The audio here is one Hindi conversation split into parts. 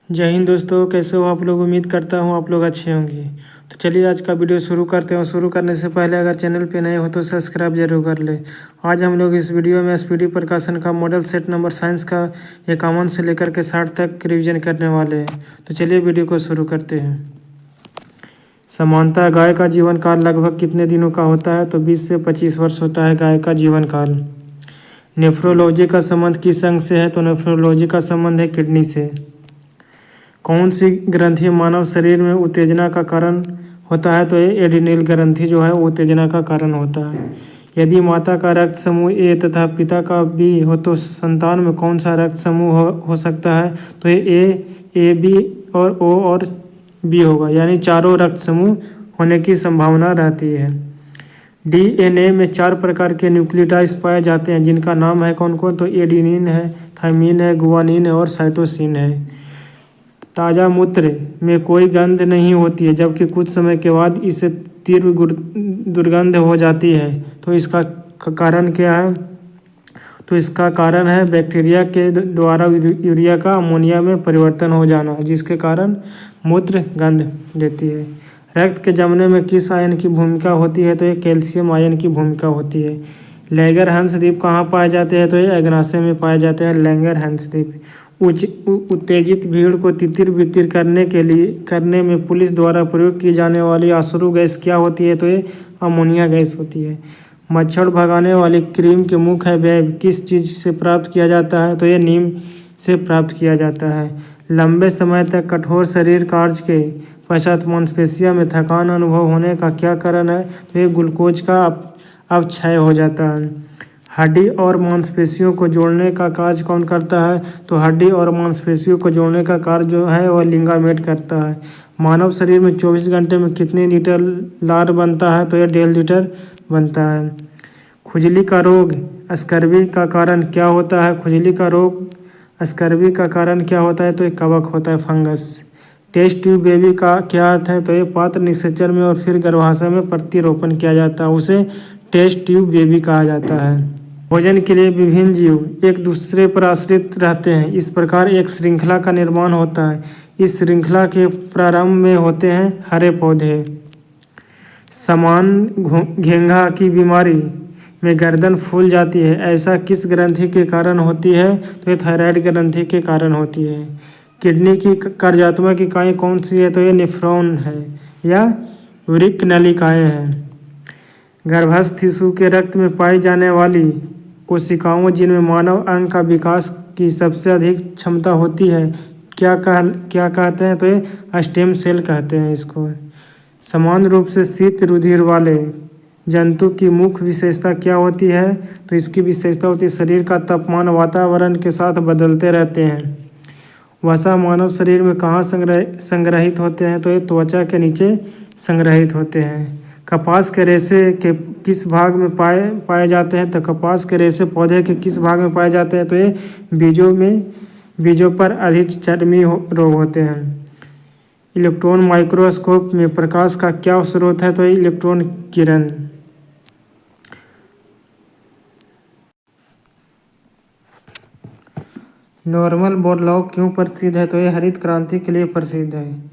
जय हिंद दोस्तों, कैसे हो आप लोग। उम्मीद करता हूँ आप लोग अच्छे होंगे। तो चलिए आज का वीडियो शुरू करते हैं। शुरू करने से पहले अगर चैनल पे नए हो तो सब्सक्राइब जरूर कर ले। आज हम लोग इस वीडियो में एसपीडी प्रकाशन का मॉडल सेट नंबर साइंस का 51 से लेकर के 60 तक रिवीजन करने वाले हैं। तो चलिए वीडियो को शुरू करते हैं। सामान्यतः गाय का जीवन काल लगभग कितने दिनों का होता है? तो 20 से 25 वर्ष होता है गाय का जीवन काल। नेफ्रोलॉजी का संबंध किस अंग से है? तो नेफ्रोलॉजी का संबंध है किडनी से। कौन सी ग्रंथि मानव शरीर में उत्तेजना का कारण होता है? तो ये एड्रिनल ग्रंथि जो है वो उत्तेजना का कारण होता है। यदि माता का रक्त समूह ए तथा पिता का बी हो तो संतान में कौन सा रक्त समूह हो सकता है? तो ये ए बी और ओ और बी होगा, यानी चारों रक्त समूह होने की संभावना रहती है। डीएनए में 4 प्रकार के न्यूक्लियोटाइड्स पाए जाते हैं, जिनका नाम है कौन कौन? तो एडेनिन है, थाइमिन है, गुआनिन है और साइटोसिन है। ताज़ा मूत्र में कोई गंध नहीं होती है, जबकि कुछ समय के बाद इसे तीव्र दुर्गंध हो जाती है। तो इसका कारण क्या है? तो इसका कारण है बैक्टीरिया के द्वारा यूरिया का अमोनिया में परिवर्तन हो जाना, जिसके कारण मूत्र गंध देती है। रक्त के जमने में किस आयन की भूमिका होती है? तो ये कैल्शियम आयन की भूमिका होती है। लैंगर हंस द्वीप कहाँ पाए जाते हैं? तो ये अग्नाशय में पाए जाते हैं लैंगर हंस द्वीप। उत्तेजित भीड़ को तितिर बितिर करने में पुलिस द्वारा प्रयोग की जाने वाली अश्रु गैस क्या होती है? तो ये अमोनिया गैस होती है। मच्छर भगाने वाली क्रीम के मुख्य वेब किस चीज़ से प्राप्त किया जाता है? तो ये नीम से प्राप्त किया जाता है। लंबे समय तक कठोर शरीर कार्य के पश्चात मांसपेशियों में थकान अनुभव होने का क्या कारण है? तो ये ग्लूकोज का अपक्षय हो जाता है। हड्डी और मांसपेशियों को जोड़ने का कार्य कौन करता है? तो हड्डी और मांसपेशियों को जोड़ने का कार्य जो है वह लिगामेंट करता है। मानव शरीर में 24 घंटे में कितने लीटर लार बनता है? तो यह 1.5 लीटर बनता है। खुजली का रोग स्कर्वी का कारण क्या होता है? खुजली का रोग स्कर्वी का कारण क्या होता है? तो ये कवक होता है, फंगस। टेस्ट ट्यूब बेबी का क्या अर्थ है? तो ये पात्र निषेचन में और फिर गर्भाशय में प्रतिरोपण किया जाता है, उसे टेस्ट ट्यूब बेबी कहा जाता है। भोजन के लिए विभिन्न जीव एक दूसरे पर आश्रित रहते हैं, इस प्रकार एक श्रृंखला का निर्माण होता है। इस श्रृंखला के प्रारंभ में होते हैं हरे पौधे। समान घेंघा की बीमारी में गर्दन फूल जाती है, ऐसा किस ग्रंथि के कारण होती है? तो ये थायराइड ग्रंथि के कारण होती है। किडनी की कार्यात्मक इकाई कौन सी है? तो ये नेफ्रॉन है या यूरिक नलिकाएं हैं। गर्भस्थ शिशु के रक्त में पाई जाने वाली कोशिकाओं जिनमें मानव अंग का विकास की सबसे अधिक क्षमता होती है क्या कहते हैं? तो ये स्टेम सेल कहते हैं इसको। समान रूप से शीत रुधिर वाले जंतु की मुख्य विशेषता क्या होती है? तो इसकी विशेषता होती है शरीर का तापमान वातावरण के साथ बदलते रहते हैं। वसा मानव शरीर में कहाँ संग्रहित होते हैं? तो ये त्वचा के नीचे संग्रहित होते हैं। कपास के रेशे के किस भाग में पाए जाते हैं? तो कपास के रेशे पौधे के किस भाग में पाए जाते हैं? तो ये बीजों पर अधिक चर्मी रोग होते हैं। इलेक्ट्रॉन माइक्रोस्कोप में प्रकाश का क्या स्रोत है? तो ये इलेक्ट्रॉन किरण। नॉर्मल बोरलॉग क्यों प्रसिद्ध है? तो ये हरित क्रांति के लिए प्रसिद्ध है।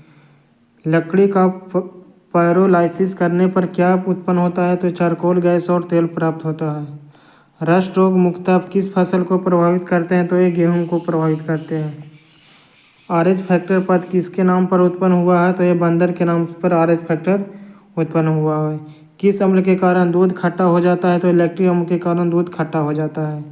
लकड़ी का पायरोलाइसिस करने पर क्या उत्पन्न होता है? तो चारकोल गैस और तेल प्राप्त होता है। रस्ट रोग मुख्यतः किस फसल को प्रभावित करते हैं? तो ये गेहूं को प्रभावित करते हैं। आरएच फैक्टर पद किसके नाम पर उत्पन्न हुआ है? तो ये बंदर के नाम पर आरएच फैक्टर उत्पन्न हुआ है। किस अम्ल के कारण दूध खट्टा हो जाता है? तो लैक्टिक अम्ल के कारण दूध खट्टा हो जाता है।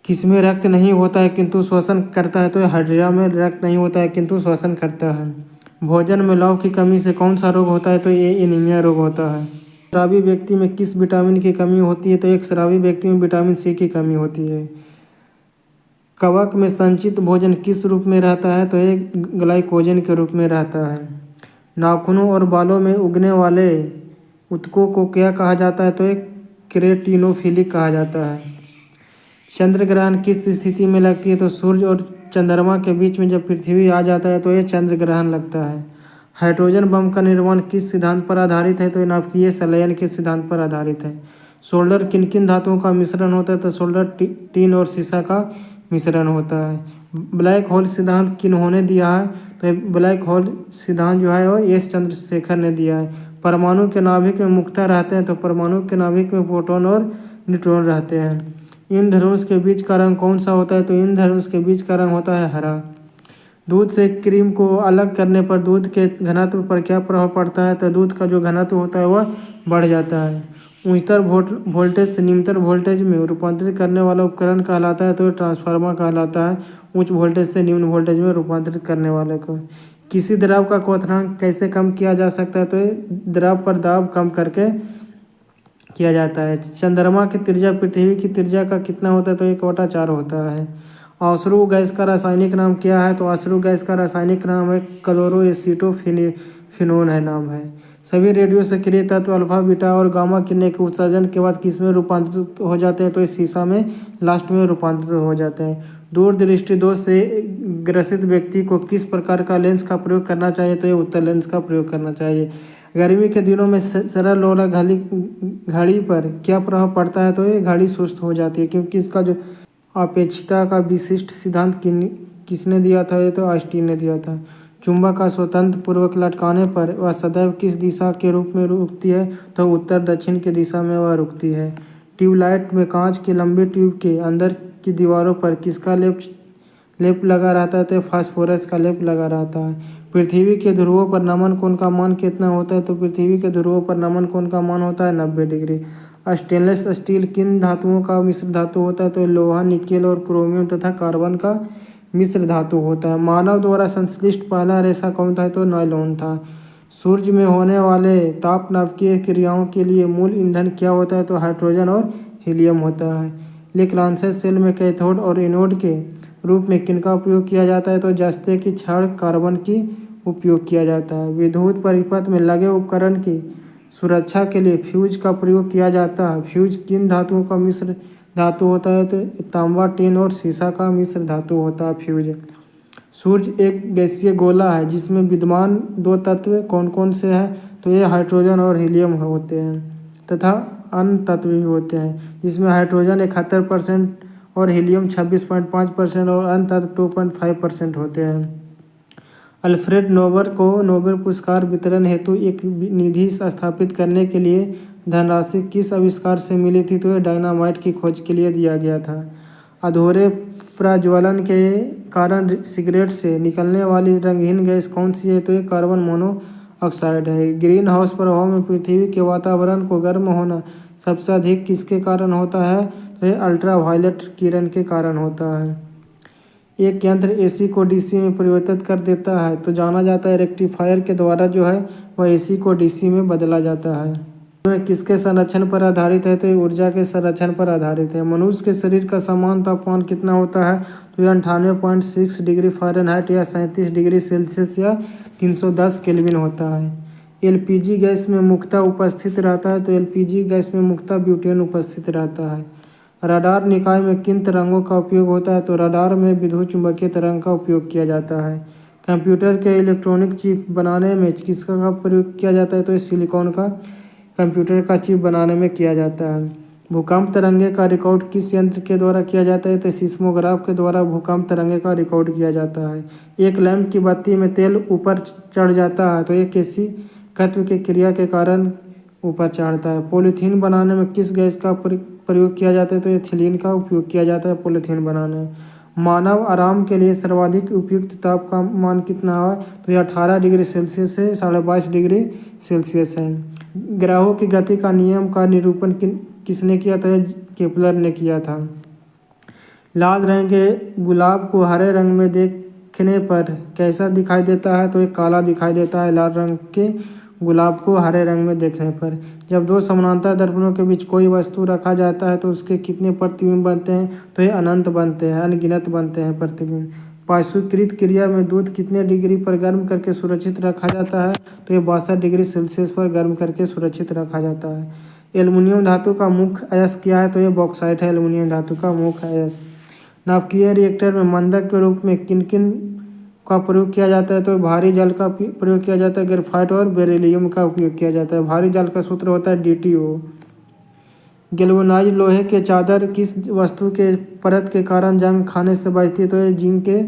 किसमें रक्त नहीं होता है किंतु श्वसन करता है? तो हाइड्रा में रक्त नहीं होता है किंतु श्वसन करता है। भोजन में लौह की कमी से कौन सा रोग होता है? तो ये एनीमिया रोग होता है। शराबी व्यक्ति में किस विटामिन की कमी होती है? तो एक शराबी व्यक्ति में विटामिन सी की कमी होती है। कवक में संचित भोजन किस रूप में रहता है? तो ये ग्लाइकोजन के रूप में रहता है। नाखूनों और बालों में उगने वाले ऊतकों को क्या कहा जाता है? तो एक केराटिनोफिलिक कहा जाता है। चंद्र ग्रहण किस स्थिति में लगती है? तो सूर्य और चंद्रमा के बीच में जब पृथ्वी आ जाता है तो ये चंद्र ग्रहण लगता है। हाइड्रोजन बम का निर्माण किस सिद्धांत पर आधारित है? तो ये नाभिकीय संलयन के सिद्धांत पर आधारित है। सोल्डर किन किन धातुओं का मिश्रण होता है? तो सोल्डर टीन और सीसा का मिश्रण होता है। ब्लैक होल सिद्धांत किन्होंने दिया है? तो ब्लैक होल सिद्धांत जो है वो एस चंद्रशेखर ने दिया है। परमाणु के नाभिक में मुक्ता रहते हैं, तो परमाणु के नाभिक में प्रोटॉन और न्यूट्रॉन रहते हैं। इंद्रधनुष के बीच का रंग कौन सा होता है? तो इंद्रधनुष के बीच का रंग होता है हरा। दूध से क्रीम को अलग करने पर दूध के घनत्व पर क्या प्रभाव पड़ता है? तो दूध का जो घनत्व होता है वह बढ़ जाता है। उच्चतर वोल्टेज से निम्नतर वोल्टेज में रूपांतरित करने वाला उपकरण कहलाता है, तो ट्रांसफार्मर कहलाता है। उच्च वोल्टेज से निम्न वोल्टेज में रूपांतरित करने वाले को। किसी द्रव का क्वथनांक कैसे कम किया जा सकता है? तो द्रव पर दाब कम करके किया जाता है। चंद्रमा की त्रिज्या पृथ्वी की त्रिज्या का कितना होता है? तो 1/4 होता है। अश्रु गैस का रासायनिक नाम क्या है? तो अश्रु गैस का रासायनिक नाम है क्लोरोएसिटोफिनोन है नाम है। सभी रेडियो सक्रिय तत्व अल्फा बीटा और गामा किरणें के उत्सर्जन के बाद किस में रूपांतरित हो जाते हैं? तो इस शीशा में लास्ट में रूपांतरित हो जाते हैं। दूरदृष्टि दोष से ग्रसित व्यक्ति को किस प्रकार का लेंस का प्रयोग करना चाहिए? तो ये उत्तल लेंस का प्रयोग करना चाहिए। गर्मी के दिनों में सरल लोला घड़ी पर क्या प्रभाव पड़ता है? तो ये घड़ी सुस्त हो जाती है, क्योंकि इसका जो अपेक्षिता का विशिष्ट सिद्धांत किसने दिया था? ये तो आइंस्टीन ने दिया था। चुंबक का स्वतंत्र पूर्वक लटकाने पर वह सदैव किस दिशा के रूप में रुकती है? तो उत्तर दक्षिण की दिशा में वह रुकती है। ट्यूबलाइट में कांच की लंबी ट्यूब के अंदर की दीवारों पर किसका लेप लगा रहता है? तो फास्फोरस का लेप लगा रहता है। पृथ्वी के ध्रुवों पर नमन कोण का मान कितना होता है? तो पृथ्वी के ध्रुवों पर नमन कोण का मान होता है 90 डिग्री। स्टेनलेस स्टील किन धातुओं का मिश्र धातु होता है? तो लोहा, निकेल और क्रोमियम तथा कार्बन का मिश्र धातु होता है। मानव द्वारा संश्लिष्ट पहला रेशा कौन था? तो नायलॉन था। सूर्य में होने वाले तापनाभिकीय क्रियाओं के लिए मूल ईंधन क्या होता है? तो हाइड्रोजन और हीलियम होता है। लिक्लांसेस सेल में कैथोड और एनोड के रूप में किनका उपयोग किया जाता है? तो जस्ते की छड़ कार्बन की उपयोग किया जाता है। विद्युत परिपथ में लगे उपकरण की सुरक्षा के लिए फ्यूज का प्रयोग किया जाता है। फ्यूज किन धातुओं का मिश्र धातु होता है? तो तांबा, टिन और सीसा का मिश्र धातु होता है फ्यूज। सूर्य एक गैसीय गोला है जिसमें विद्यमान 2 तत्व कौन कौन से हैं? तो ये हाइड्रोजन और हीलियम होते हैं तथा अन्य तत्व भी होते हैं, जिसमें हाइड्रोजन 71% और हीलियम 26.5% और अन्य तत्व 2.5% होते हैं। अल्फ्रेड नोबल को नोबेल पुरस्कार वितरण हेतु एक निधि स्थापित करने के लिए धनराशि किस आविष्कार से मिली थी? तो डायनामाइट की खोज के लिए दिया गया था। अधूरे प्रज्वलन के कारण सिगरेट से निकलने वाली रंगहीन गैस कौन सी है? तो ये कार्बन मोनोऑक्साइड है। ग्रीन हाउस प्रभाव में पृथ्वी के वातावरण को गर्म होना सबसे अधिक किसके कारण होता है? तो ये अल्ट्रावायलेट किरण के कारण होता है। एक यंत्र एसी को डीसी में परिवर्तित कर देता है, तो जाना जाता है रेक्टिफायर के द्वारा जो है वह एसी को डीसी में बदला जाता है। किसके संरक्षण पर आधारित है? तो ऊर्जा के संरक्षण पर आधारित है। मनुष्य के शरीर का सामान्य तापमान कितना होता है? तो यह 98.6 डिग्री फ़ारेनहाइट या 37 डिग्री सेल्सियस या 310 केल्विन होता है। एलपीजी गैस में मुख्यतः उपस्थित रहता है, तो एलपीजी गैस में मुख्यतः ब्यूटेन उपस्थित रहता है। रडार निकाय में किन तरंगों का उपयोग होता है? तो रडार में विद्युत चुंबकीय तरंग का उपयोग किया जाता है। कंप्यूटर के इलेक्ट्रॉनिक चिप बनाने में किसका प्रयोग किया जाता है? तो सिलिकॉन का कंप्यूटर का चिप बनाने में किया जाता है। भूकंप तरंगे का रिकॉर्ड किस यंत्र के द्वारा किया जाता है? तो सिस्मोग्राफ के द्वारा भूकंप तरंगे का रिकॉर्ड किया जाता है। एक लैंप की बत्ती में तेल ऊपर चढ़ जाता है, तो ये किसी तत्व की क्रिया के कारण ऊपर चढ़ता है। पॉलीथीन बनाने में किस गैस का प्रयोग किया जाता है? तो एथिलीन का उपयोग किया जाता है पॉलीथीन बनाने में। मानव आराम के लिए सर्वाधिक उपयुक्त तापमान कितना है? तो यह 18 डिग्री सेल्सियस से 22.5 डिग्री सेल्सियस है। ग्रहों की गति का नियम का निरूपण किसने किया था? केपलर ने किया था। लाल रंग के गुलाब को हरे रंग में देखने पर कैसा दिखाई देता है? तो एक काला दिखाई देता है लाल रंग के गुलाब को हरे रंग में देखने पर। जब 2 समानांतर दर्पणों के बीच कोई वस्तु रखा जाता है तो उसके कितने प्रतिबिंब बनते हैं? तो ये अनंत बनते हैं, अनगिनत बनते हैं प्रतिबिंब। पाशुकृत क्रिया में दूध कितने डिग्री पर गर्म करके सुरक्षित रखा जाता है? तो ये 62 डिग्री सेल्सियस पर गर्म करके सुरक्षित रखा जाता है। एल्युमिनियम धातु का मुख्य अयस्क क्या है? तो ये बॉक्साइट है एल्युमिनियम धातु का मुख्य अयस्क। नाभिकीय रिएक्टर में मंदक के रूप में किन किन का प्रयोग किया जाता है? तो भारी जल का प्रयोग किया जाता है, ग्रेफाइट और बेरिलियम का उपयोग किया जाता है। भारी जल का सूत्र होता है DTO। गैल्वेनाइज लोहे के चादर किस वस्तु के परत के कारण जंग खाने से बचती है? तो ये जिंक के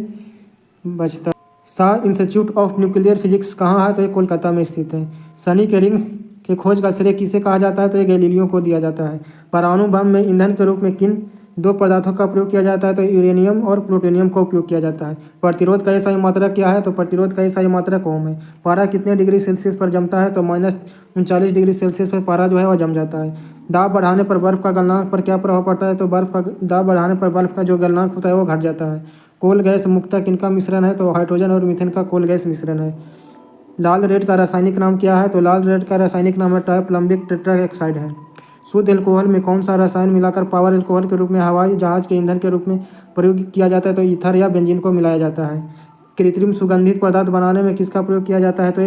बचता है। Shah institute of nuclear physics कहाँ है? तो ये कोलकाता में स्थित है। शनि के रिंग्स के खोज का श्रेय किसे कहा जाता है? तो ये गैलीलियो को दिया जाता है। परमाणु बम में ईंधन के रूप में किन दो पदार्थों का प्रयोग किया जाता है? तो यूरेनियम और प्लूटोनियम का उपयोग किया जाता है। प्रतिरोध का SI मात्रक क्या है? तो प्रतिरोध का SI मात्रक ओम है। पारा कितने डिग्री सेल्सियस पर जमता है? तो -39 डिग्री सेल्सियस पर पारा जो है वह जम जाता है। दाब बढ़ाने पर बर्फ का गलनांक पर क्या प्रभाव पड़ता है? तो दाब बढ़ाने पर बर्फ का जो गलनांक होता है वो घट जाता है। कोल गैस मुख्यतः किनका मिश्रण है? तो हाइड्रोजन और मीथेन का कोल गैस मिश्रण है। लाल रेत का रासायनिक नाम क्या है? तो लाल रेत का रासायनिक नाम है ट्राइप्लम्बिक टेट्राहेक्साइड है। शुद्ध एल्कोहल में कौन सा रसायन मिलाकर पावर एल्कोहल के रूप में हवाई जहाज के ईंधन के रूप में प्रयोग किया जाता है? तो ईथर या बेंजीन को मिलाया जाता है। कृत्रिम सुगंधित पदार्थ बनाने में किसका प्रयोग किया जाता है? तो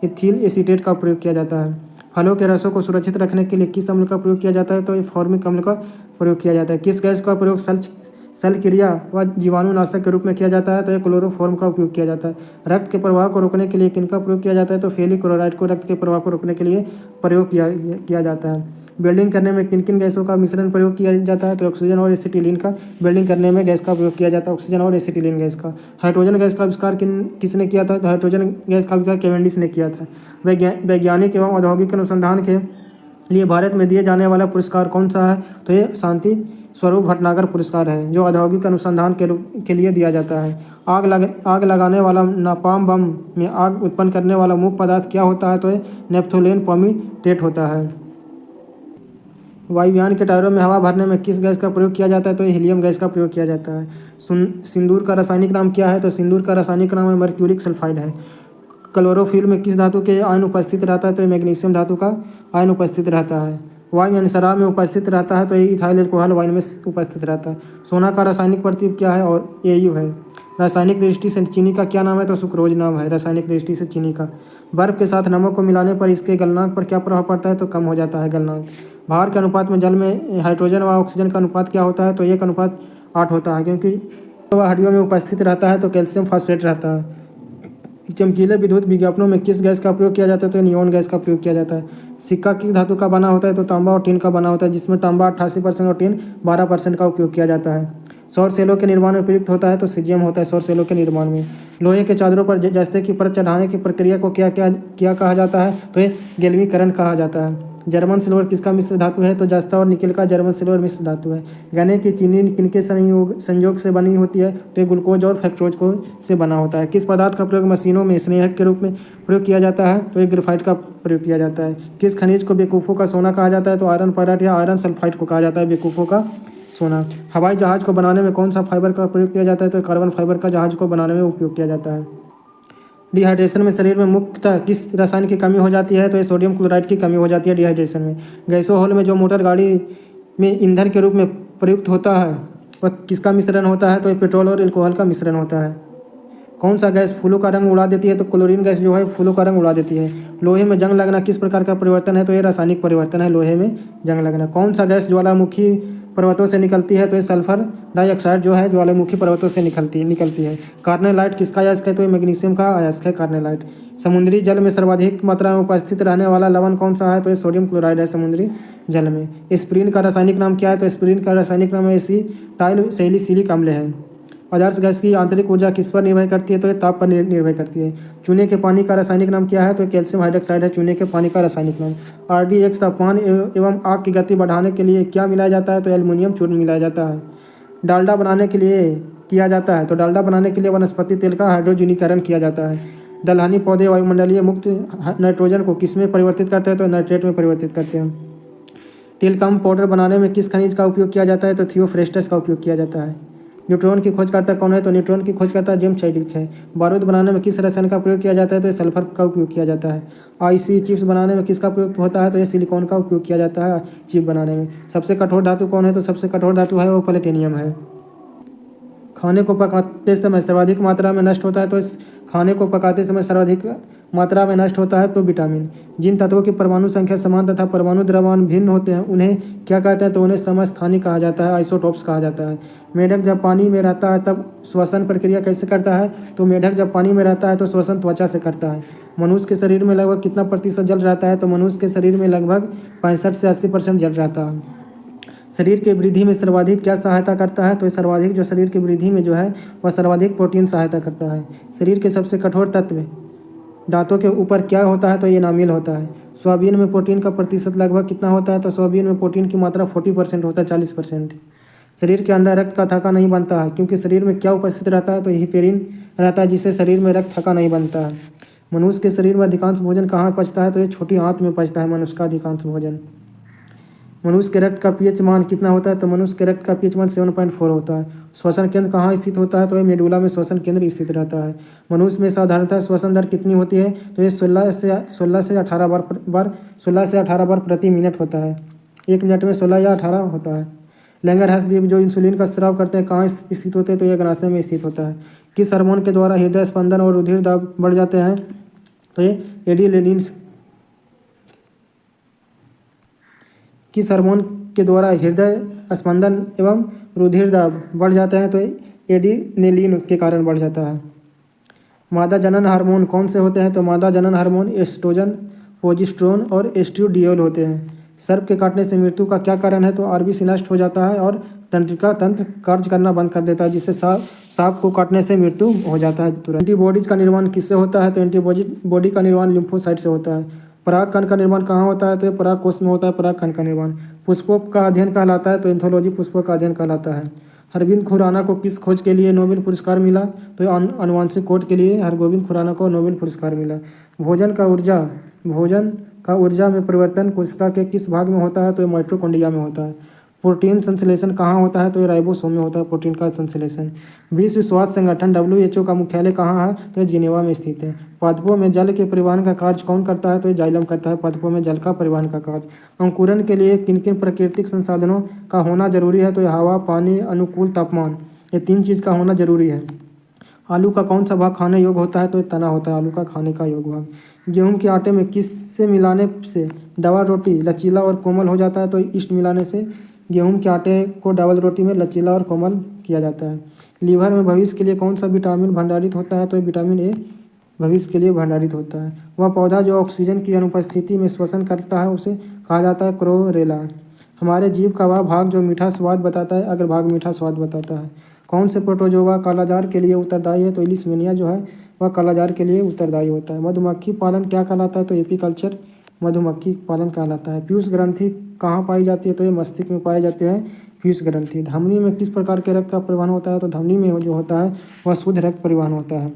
एथिल एसीटेट का प्रयोग किया जाता है। फलों के रसों को सुरक्षित रखने के लिए किस अम्ल का प्रयोग किया जाता है? तो फॉर्मिक अम्ल का प्रयोग किया जाता है। किस गैस का प्रयोग शल्यक्रिया व जीवाणुनाशक के रूप में किया जाता है? तो क्लोरोफॉर्म का उपयोग किया जाता है। रक्त के प्रवाह को रोकने के लिए किनका प्रयोग किया जाता है? तो फेरिक क्लोराइड को रक्त के प्रवाह को रोकने के लिए प्रयोग किया जाता है। वेल्डिंग करने में किन किन गैसों का मिश्रण प्रयोग किया जाता है? तो ऑक्सीजन और एसिटिलीन का वेल्डिंग करने में गैस का प्रयोग किया जाता है, ऑक्सीजन और एसिटिलीन गैस का। हाइड्रोजन गैस का आविष्कार किसने किया था? तो हाइड्रोजन गैस का आविष्कार कैवेंडिश ने किया था। वैज्ञानिक एवं औद्योगिक अनुसंधान के लिए भारत में दिए जाने वाला पुरस्कार कौन सा है? तो ये शांति स्वरूप भटनागर पुरस्कार है, जो औद्योगिक अनुसंधान के लिए दिया जाता है। आग लगाने वाला नापाम बम में आग उत्पन्न करने वाला मुख्य पदार्थ क्या होता है? तो ये नेप्थोलेन पॉमीटेट होता है। वायुयान के टायरों में हवा भरने में किस गैस का प्रयोग किया जाता है? तो हीलियम गैस का प्रयोग किया जाता है। सिंदूर का रासायनिक नाम क्या है? तो सिंदूर का रासायनिक नाम है मर्क्यूरिक सल्फाइड है। क्लोरोफिल में किस धातु के आयन उपस्थित रहता है? तो मैग्नीशियम धातु का आयन उपस्थित रहता है। वाइन यानी शराब में उपस्थित रहता है तो ये इथाइल अल्कोहल वाइन में उपस्थित रहता है। सोना का रासायनिक प्रतीक क्या है? और AU है। रासायनिक दृष्टि से चीनी का क्या नाम है? तो सुक्रोज नाम है रासायनिक दृष्टि से चीनी का। बर्फ के साथ नमक को मिलाने पर इसके गलनांक पर क्या प्रभाव पड़ता है? तो कम हो जाता है गलनांक। भार के अनुपात में जल में हाइड्रोजन व ऑक्सीजन का अनुपात क्या होता है? तो 1:8 होता है, क्योंकि वह हड्डियों में उपस्थित रहता है तो कैल्शियम फॉस्फेट रहता है। चमकीले विद्युत विज्ञापनों में किस गैस का प्रयोग किया जाता है? तो नियॉन गैस का प्रयोग किया जाता है। सिक्का किस धातु का बना होता है? तो तांबा और टिन का बना होता है, जिसमें तांबा 88% और टिन 12% का उपयोग किया जाता है। सौर सेलों के निर्माण में प्रयुक्त होता है तो सीजियम होता है सौर सेलों के निर्माण में। लोहे के चादरों पर जस्ते की परत चढ़ाने की प्रक्रिया को क्या कहा जाता है? तो ये गैल्वेनीकरण कहा जाता है। जर्मन सिल्वर किसका मिश्र धातु है? तो जस्ता और निकेल का जर्मन सिल्वर मिश्र धातु है। गन्ने की चीनी किनके संयोग से बनी होती है? तो ये ग्लूकोज और फ्रक्टोज को से बना होता है। किस पदार्थ का प्रयोग मशीनों में स्नेहक के रूप में प्रयोग किया जाता है? तो ये ग्रेफाइट का प्रयोग किया जाता है। किस खनिज को बेवकूफ़ों का सोना कहा जाता है? तो आयरन पैराइट या आयरन सल्फाइड को कहा जाता है बेवकूफ़ों का सोना। हवाई जहाज को बनाने में कौन सा फाइबर का प्रयोग किया जाता है? तो कार्बन फाइबर का जहाज को बनाने में उपयोग किया जाता है। डिहाइड्रेशन में शरीर में मुख्यतः किस रसायन की कमी हो जाती है? तो ये सोडियम क्लोराइड की कमी हो जाती है डिहाइड्रेशन में। गैसों हॉल में जो मोटर गाड़ी में ईंधन के रूप में प्रयुक्त होता है वह किसका मिश्रण होता है? तो ये पेट्रोल और एल्कोहल का मिश्रण होता है। कौन सा गैस फूलों का रंग उड़ा देती है? तो क्लोरीन गैस जो है फूलों का रंग उड़ा देती है। लोहे में जंग लगना किस प्रकार का परिवर्तन है? तो ये रासायनिक परिवर्तन है लोहे में जंग लगना। कौन सा गैस ज्वालामुखी पर्वतों से निकलती है? तो ये सल्फर डाइऑक्साइड जो है ज्वालामुखी पर्वतों से निकलती है। कार्नेलाइट किसका अयस्क है? तो ये मैग्नीशियम का अयस्क है कार्नेलाइट। समुद्री जल में सर्वाधिक मात्रा में उपस्थित रहने वाला लवण कौन सा है? तो ये सोडियम क्लोराइड है समुद्री जल में। एस्पिरिन का रासायनिक नाम क्या है? तो एस्पिरिन का रासायनिक नाम एसिटाइल सैलिसिलिक अम्ल है। आदर्श गैस की आंतरिक ऊर्जा किस पर निर्भर करती है? तो ये ताप पर निर्भर करती है। चूने के पानी का रासायनिक नाम क्या है? तो कैल्शियम हाइड्रोक्साइड है चूने के पानी का रासायनिक नाम। RDX तापमान एवं आग की गति बढ़ाने के लिए क्या मिलाया जाता है? तो एल्युमिनियम चूर्ण मिलाया जाता है। डालडा बनाने के लिए किया जाता है तो डालडा बनाने के लिए वनस्पति तेल का हाइड्रोजनीकरण किया जाता है। दलहनी पौधे वायुमंडलीय मुक्त नाइट्रोजन को किस में परिवर्तित करते हैं? तो नाइट्रेट में परिवर्तित करते हैं। टेलकम पाउडर बनाने में किस खनिज का उपयोग किया जाता है? तो थियोफ्रेस्टस का उपयोग किया जाता है। न्यूट्रॉन की खोजकर्ता कौन है? तो न्यूट्रॉन की खोजकर्ता जेम्स चैडविक है। बारूद बनाने में किस रसायन का प्रयोग किया जाता है? तो सल्फर का उपयोग किया जाता है। IC चिप्स बनाने में किसका प्रयोग होता है? तो ये सिलिकॉन का उपयोग किया जाता है चिप बनाने में। सबसे कठोर धातु कौन है? तो सबसे कठोर धातु है वो प्लेटिनियम है। खाने को पकाते समय सर्वाधिक मात्रा में नष्ट होता है तो खाने को पकाते समय सर्वाधिक मात्रा में नष्ट होता है तो विटामिन। जिन तत्वों की परमाणु संख्या समान तथा परमाणु द्रव्यमान भिन्न होते हैं उन्हें क्या कहते हैं? तो उन्हें समस्थानिक कहा जाता है, आइसोटोप्स कहा जाता है। मेढक जब पानी में रहता है तब श्वसन प्रक्रिया कैसे करता है? तो मेढक जब पानी में रहता है तो श्वसन त्वचा से करता है। मनुष्य के शरीर में लगभग कितना प्रतिशत जल रहता है? तो मनुष्य के शरीर में लगभग 65 से 80% जल रहता है। शरीर के वृद्धि में सर्वाधिक क्या सहायता करता है? तो सर्वाधिक जो शरीर की वृद्धि में जो है वह सर्वाधिक प्रोटीन सहायता करता है। शरीर के सबसे कठोर तत्व दांतों के ऊपर क्या होता है? तो ये एनामिल होता है। सोयाबीन में प्रोटीन का प्रतिशत लगभग कितना होता है? तो सोयाबीन में प्रोटीन की मात्रा 40% होता है, 40%। शरीर के अंदर रक्त का थक्का नहीं बनता है क्योंकि शरीर में क्या उपस्थित रहता है? तो हिपेरिन रहता है, जिससे शरीर में रक्त थक्का नहीं बनता है। मनुष्य के शरीर में अधिकांश भोजन कहाँ पचता है? तो ये छोटी आंत में पचता है मनुष्य का अधिकांश भोजन। मनुष्य के रक्त का पीएच मान कितना होता है? तो मनुष्य के रक्त का पीएच मान 7.4 होता है। श्वसन केंद्र कहाँ स्थित होता है? तो ये मेडुला में श्वसन केंद्र स्थित रहता है। मनुष्य में साधारणतः श्वसन दर कितनी होती है? तो ये 16 से 18 बार प्रति मिनट होता है। 1 मिनट में 16 या 18 होता है। लैंगरहैंस द्वीप जो इंसुलिन का स्राव करते हैं कहाँ स्थित होते हैं? तो ये अग्नाशय में स्थित होता है। किस हार्मोन के द्वारा हृदय स्पंदन और रुधिर दाब बढ़ जाते हैं? तो ये एड्रेनलिन। किस हार्मोन के द्वारा हृदय स्पंदन एवं रुधिर दाब बढ़ जाते हैं? तो एड्रेनलिन के कारण बढ़ जाता है। मादा जनन हार्मोन कौन से होते हैं? तो मादा जनन हार्मोन एस्ट्रोजन, प्रोजेस्टेरोन और एस्ट्राडियोल होते हैं। सर्प के काटने से मृत्यु का क्या कारण है? तो आरबीसी नष्ट हो जाता है और तंत्रिका तंत्र कार्य करना बंद कर देता है, जिससे सांप को काटने से मृत्यु हो जाता है तुरंत। एंटीबॉडीज का निर्माण किससे होता है? तो एंटीबॉडी का निर्माण लिम्फोसाइट से होता है। पराग कण का निर्माण कहाँ होता है? तो पराग कोष में होता है पराग कण का निर्माण। पुष्पों का अध्ययन कहलाता है? तो एंथोलॉजी पुष्पों का अध्ययन कहलाता है। हरगोविंद खुराना को किस खोज के लिए नोबेल पुरस्कार मिला? तो आनुवंशिक कोड के लिए हरगोविंद खुराना को नोबेल पुरस्कार मिला। भोजन का ऊर्जा में परिवर्तन कोशिका के किस भाग में होता है? तो माइटोकॉन्ड्रिया में होता है। प्रोटीन संश्लेषण कहाँ होता है? तो ये राइबोसोम में होता है प्रोटीन का संश्लेषण। विश्व स्वास्थ्य संगठन WHO का मुख्यालय कहाँ है? तो ये जिनेवा में स्थित है। पादपों में जल के परिवहन का कार्य कौन करता है? तो ये जाइलम करता है पादपों में जल का परिवहन का कार्य। अंकुरण के लिए किन किन प्राकृतिक संसाधनों का होना जरूरी है? तो ये हवा, पानी, अनुकूल तापमान, ये 3 चीज़ का होना जरूरी है। आलू का कौन सा भाग खाने योग्य होता है? तो ये तना होता है आलू का खाने का योग्य भाग। गेहूं के आटे में किससे मिलाने से डबल रोटी लचीला और कोमल हो जाता है? तो ईस्ट मिलाने से गेहूं के आटे को डबल रोटी में लचीला और कोमल किया जाता है। लीवर में भविष्य के लिए कौन सा विटामिन भंडारित होता है? तो विटामिन ए भविष्य के लिए भंडारित होता है। वह पौधा जो ऑक्सीजन की अनुपस्थिति में श्वसन करता है उसे कहा जाता है क्लोरेला। हमारे जीभ का वह भाग जो मीठा स्वाद बताता है अग्रभाग मीठा स्वाद बताता है। कौन से प्रोटोजोआ कालाजार के लिए उत्तरदायी है? तो इलिसमेनिया जो है वह कालाजार के लिए उत्तरदायी होता है। मधुमक्खी पालन क्या कहलाता है? तो एपीकल्चर मधुमक्खी पालन कहलाता है। पीयूष ग्रंथि कहाँ पाई जाती है? तो ये मस्तिष्क में पाई जाती है पीयूष ग्रंथि। धमनी में किस प्रकार के रक्त का परिवहन होता है? तो धमनी में जो होता है वह शुद्ध रक्त परिवहन होता है।